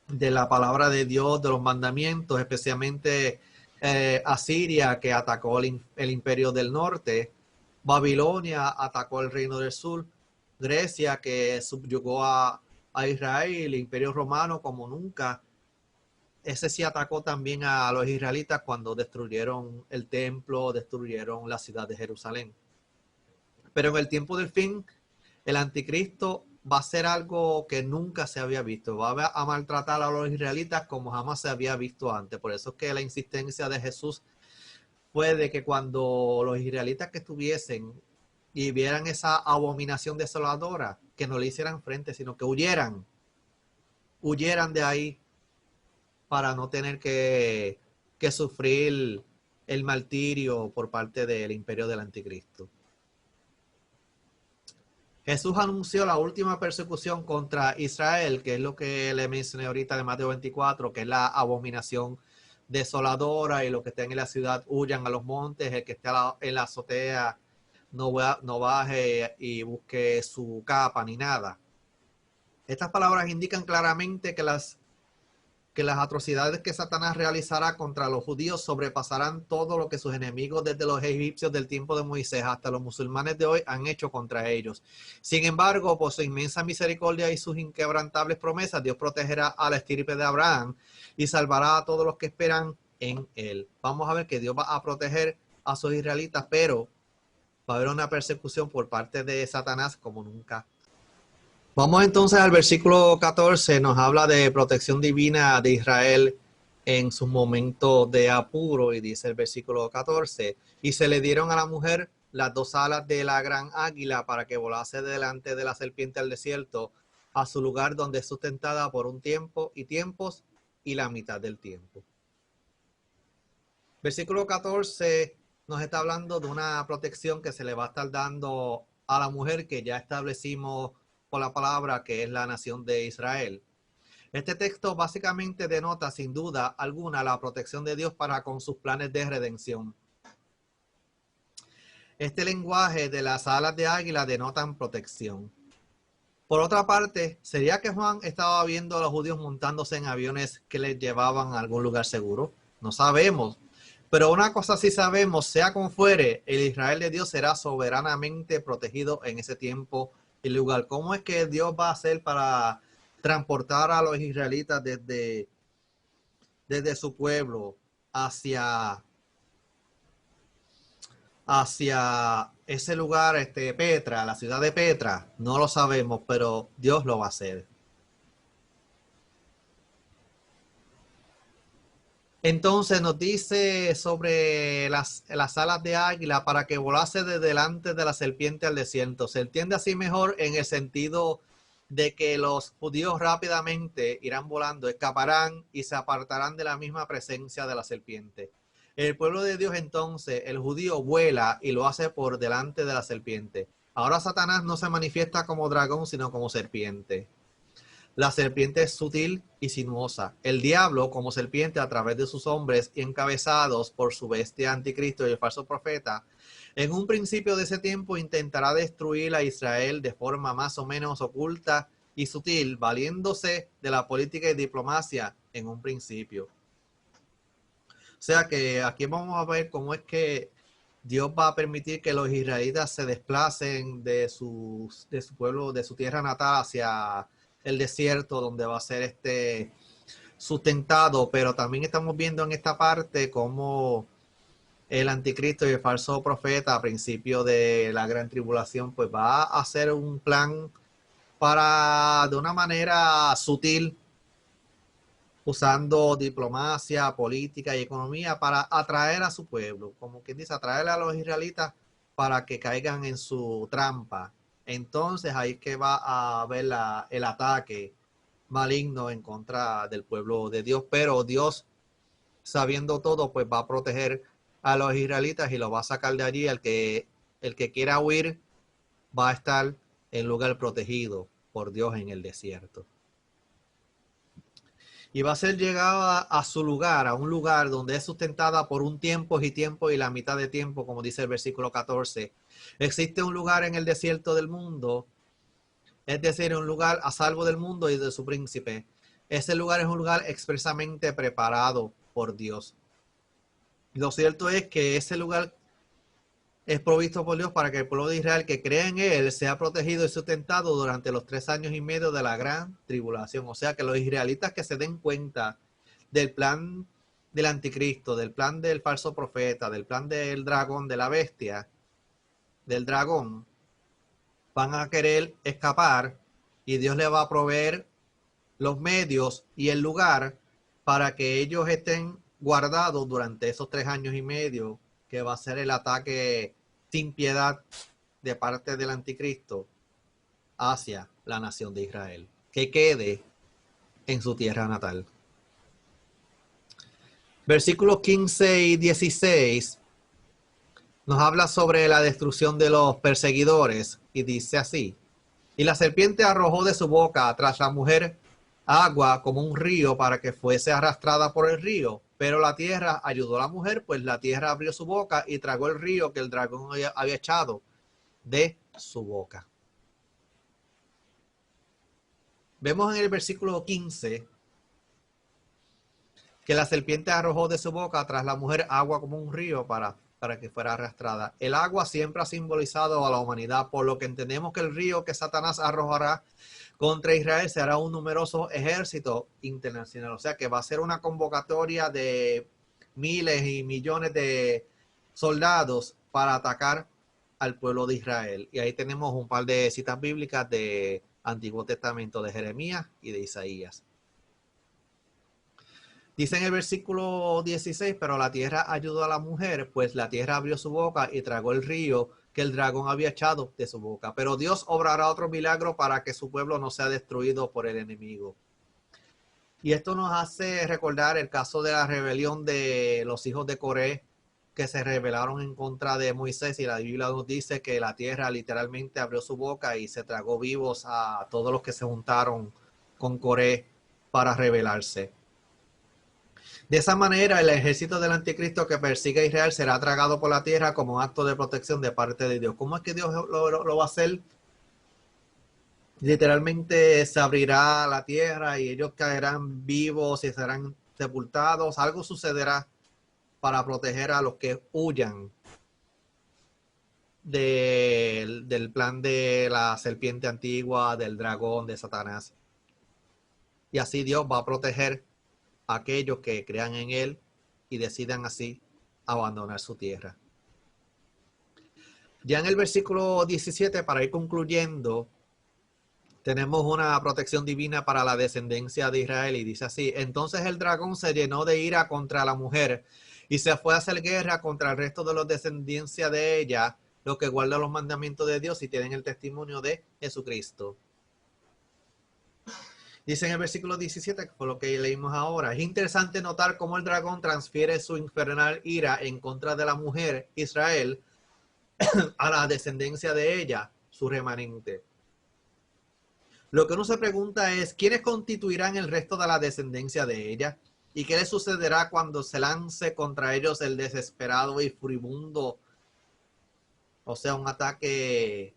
la palabra de Dios, de los mandamientos, especialmente Asiria, que atacó el imperio del norte, Babilonia atacó el reino del sur, Grecia, que subyugó a Israel, el imperio romano como nunca. Ese sí atacó también a los israelitas cuando destruyeron el templo, destruyeron la ciudad de Jerusalén. Pero en el tiempo del fin, el anticristo va a ser algo que nunca se había visto. Va a maltratar a los israelitas como jamás se había visto antes. Por eso es que la insistencia de Jesús fue de que cuando los israelitas que estuviesen y vieran esa abominación desoladora, que no le hicieran frente, sino que huyeran de ahí para no tener que sufrir el martirio por parte del imperio del anticristo. Jesús anunció la última persecución contra Israel, que es lo que le mencioné ahorita de Mateo 24, que es la abominación desoladora, y los que estén en la ciudad huyan a los montes, el que esté en la azotea no baje y busque su capa ni nada. Estas palabras indican claramente que las atrocidades que Satanás realizará contra los judíos sobrepasarán todo lo que sus enemigos desde los egipcios del tiempo de Moisés hasta los musulmanes de hoy han hecho contra ellos. Sin embargo, por su inmensa misericordia y sus inquebrantables promesas, Dios protegerá a la estirpe de Abraham y salvará a todos los que esperan en él. Vamos a ver que Dios va a proteger a sus israelitas, pero va a haber una persecución por parte de Satanás como nunca. Vamos entonces al versículo 14, nos habla de protección divina de Israel en sus momentos de apuro, y dice el versículo 14, y se le dieron a la mujer las dos alas de la gran águila para que volase delante de la serpiente al desierto, a su lugar donde es sustentada por un tiempo y tiempos y la mitad del tiempo. Versículo 14 nos está hablando de una protección que se le va a estar dando a la mujer, que ya establecimos por la palabra, que es la nación de Israel. Este texto básicamente denota sin duda alguna la protección de Dios para con sus planes de redención. Este lenguaje de las alas de águila denotan protección. Por otra parte, ¿sería que Juan estaba viendo a los judíos montándose en aviones que les llevaban a algún lugar seguro? No sabemos. Pero una cosa sí sabemos, sea como fuere, el Israel de Dios será soberanamente protegido en ese tiempo y lugar. ¿Cómo es que Dios va a hacer para transportar a los israelitas desde su pueblo hacia ese lugar, Petra, la ciudad de Petra? No lo sabemos, pero Dios lo va a hacer. Entonces nos dice sobre las alas de águila para que volase de delante de la serpiente al desierto. Se entiende así mejor en el sentido de que los judíos rápidamente irán volando, escaparán y se apartarán de la misma presencia de la serpiente. El pueblo de Dios entonces, el judío, vuela y lo hace por delante de la serpiente. Ahora Satanás no se manifiesta como dragón, sino como serpiente. La serpiente es sutil y sinuosa. El diablo, como serpiente, a través de sus hombres y encabezados por su bestia anticristo y el falso profeta, en un principio de ese tiempo intentará destruir a Israel de forma más o menos oculta y sutil, valiéndose de la política y diplomacia en un principio. O sea que aquí vamos a ver cómo es que Dios va a permitir que los israelitas se desplacen de su pueblo, de su tierra natal hacia el desierto, donde va a ser sustentado. Pero también estamos viendo en esta parte cómo el anticristo y el falso profeta a principio de la gran tribulación pues va a hacer un plan para, de una manera sutil, usando diplomacia, política y economía para atraer a su pueblo, como quien dice, atraer a los israelitas para que caigan en su trampa. Entonces ahí es que va a haber el ataque maligno en contra del pueblo de Dios, pero Dios, sabiendo todo, pues va a proteger a los israelitas y los va a sacar de allí. El que quiera huir va a estar en lugar protegido por Dios en el desierto. Y va a ser llegada a su lugar, a un lugar donde es sustentada por un tiempo y tiempo y la mitad de tiempo, como dice el versículo 14. Existe un lugar en el desierto del mundo, es decir, un lugar a salvo del mundo y de su príncipe. Ese lugar es un lugar expresamente preparado por Dios. Lo cierto es que ese lugar es provisto por Dios para que el pueblo de Israel que cree en él sea protegido y sustentado durante los 3 años y medio de la gran tribulación. O sea que los israelitas que se den cuenta del plan del anticristo, del plan del falso profeta, del plan del dragón, de la bestia, del dragón, van a querer escapar y Dios les va a proveer los medios y el lugar para que ellos estén guardados durante esos 3 años y medio que va a ser el ataque sin piedad de parte del anticristo hacia la nación de Israel, que quede en su tierra natal. Versículos 15 y 16 nos habla sobre la destrucción de los perseguidores y dice así: y la serpiente arrojó de su boca tras la mujer agua como un río para que fuese arrastrada por el río. Pero la tierra ayudó a la mujer, pues la tierra abrió su boca y tragó el río que el dragón había echado de su boca. Vemos en el versículo 15 que la serpiente arrojó de su boca tras la mujer agua como un río para que fuera arrastrada. El agua siempre ha simbolizado a la humanidad, por lo que entendemos que el río que Satanás arrojará contra Israel será un numeroso ejército internacional. O sea que va a ser una convocatoria de miles y millones de soldados para atacar al pueblo de Israel. Y ahí tenemos un par de citas bíblicas de Antiguo Testamento, de Jeremías y de Isaías. Dice en el versículo 16, pero la tierra ayudó a la mujer, pues la tierra abrió su boca y tragó el río que el dragón había echado de su boca. Pero Dios obrará otro milagro para que su pueblo no sea destruido por el enemigo. Y esto nos hace recordar el caso de la rebelión de los hijos de Coré, que se rebelaron en contra de Moisés, y la Biblia nos dice que la tierra literalmente abrió su boca y se tragó vivos a todos los que se juntaron con Coré para rebelarse. De esa manera, el ejército del anticristo que persigue a Israel será tragado por la tierra como un acto de protección de parte de Dios. ¿Cómo es que Dios lo va a hacer? Literalmente se abrirá la tierra y ellos caerán vivos y serán sepultados. Algo sucederá para proteger a los que huyan del plan de la serpiente antigua, del dragón, de Satanás. Y así Dios va a proteger a aquellos que crean en él y decidan así abandonar su tierra. Ya en el versículo 17, para ir concluyendo, tenemos una protección divina para la descendencia de Israel y dice así: entonces el dragón se llenó de ira contra la mujer y se fue a hacer guerra contra el resto de los descendencia de ella, los que guardan los mandamientos de Dios y tienen el testimonio de Jesucristo. Dice en el versículo 17, por lo que leímos ahora: es interesante notar cómo el dragón transfiere su infernal ira en contra de la mujer Israel a la descendencia de ella, su remanente. Lo que uno se pregunta es: ¿quiénes constituirán el resto de la descendencia de ella? ¿Y qué le sucederá cuando se lance contra ellos el desesperado y furibundo? O sea, un ataque,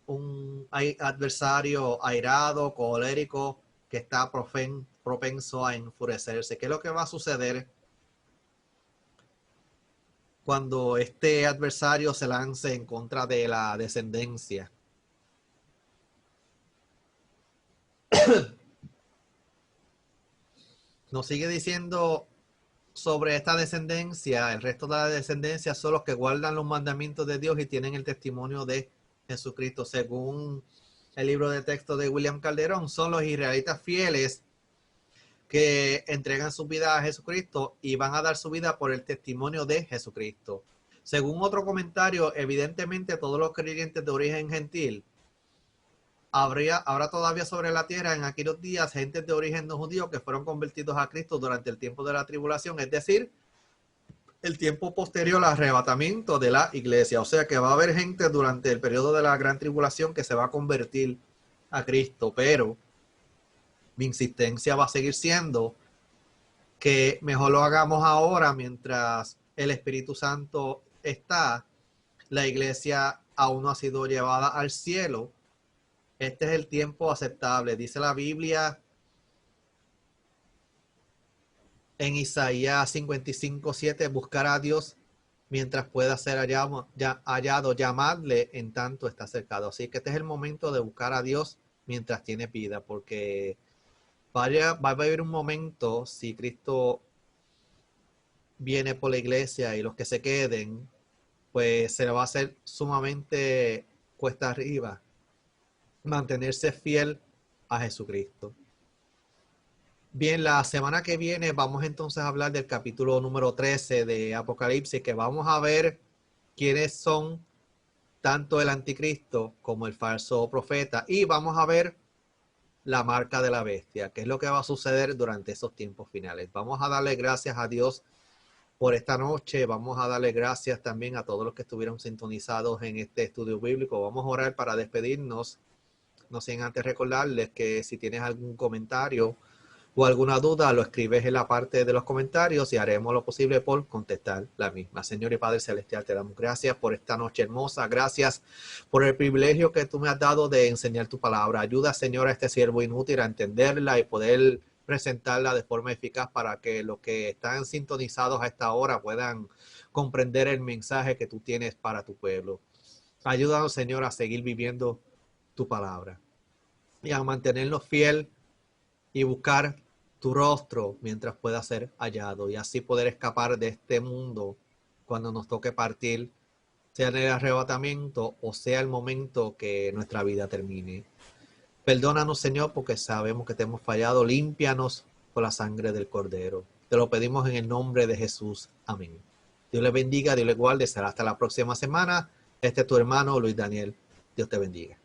un adversario airado, colérico, que está propenso a enfurecerse. ¿Qué es lo que va a suceder cuando este adversario se lance en contra de la descendencia? Nos sigue diciendo sobre esta descendencia: el resto de la descendencia son los que guardan los mandamientos de Dios y tienen el testimonio de Jesucristo. Según el libro de texto de William Calderón, son los israelitas fieles que entregan su vida a Jesucristo y van a dar su vida por el testimonio de Jesucristo. Según otro comentario, evidentemente todos los creyentes de origen gentil, habrá todavía sobre la tierra en aquellos días gentes de origen no judío que fueron convertidos a Cristo durante el tiempo de la tribulación, es decir, el tiempo posterior al arrebatamiento de la iglesia. O sea que va a haber gente durante el periodo de la gran tribulación que se va a convertir a Cristo, pero mi insistencia va a seguir siendo que mejor lo hagamos ahora mientras el Espíritu Santo está. La iglesia aún no ha sido llevada al cielo. Este es el tiempo aceptable. Dice la Biblia en Isaías 55:7, buscar a Dios mientras pueda ser hallado, llamadle en tanto está cercado. Así que este es el momento de buscar a Dios mientras tiene vida, porque va a haber un momento, si Cristo viene por la iglesia y los que se queden, pues se le va a hacer sumamente cuesta arriba mantenerse fiel a Jesucristo. Bien, la semana que viene vamos entonces a hablar del capítulo número 13 de Apocalipsis, que vamos a ver quiénes son tanto el anticristo como el falso profeta, y vamos a ver la marca de la bestia, que es lo que va a suceder durante esos tiempos finales. Vamos a darle gracias a Dios por esta noche. Vamos a darle gracias también a todos los que estuvieron sintonizados en este estudio bíblico. Vamos a orar para despedirnos. No sin antes recordarles que si tienes algún comentario o alguna duda, lo escribes en la parte de los comentarios y haremos lo posible por contestar la misma. Señor y Padre Celestial, te damos gracias por esta noche hermosa. Gracias por el privilegio que tú me has dado de enseñar tu palabra. Ayuda, Señor, a este siervo inútil a entenderla y poder presentarla de forma eficaz para que los que están sintonizados a esta hora puedan comprender el mensaje que tú tienes para tu pueblo. Ayúdanos, Señor, a seguir viviendo tu palabra y a mantenernos fiel y buscar tu rostro mientras pueda ser hallado, y así poder escapar de este mundo cuando nos toque partir, sea en el arrebatamiento o sea el momento que nuestra vida termine. Perdónanos, Señor, porque sabemos que te hemos fallado. Límpianos con la sangre del Cordero. Te lo pedimos en el nombre de Jesús. Amén. Dios le bendiga, Dios le guarde. Será hasta la próxima semana. Este es tu hermano Luis Daniel. Dios te bendiga.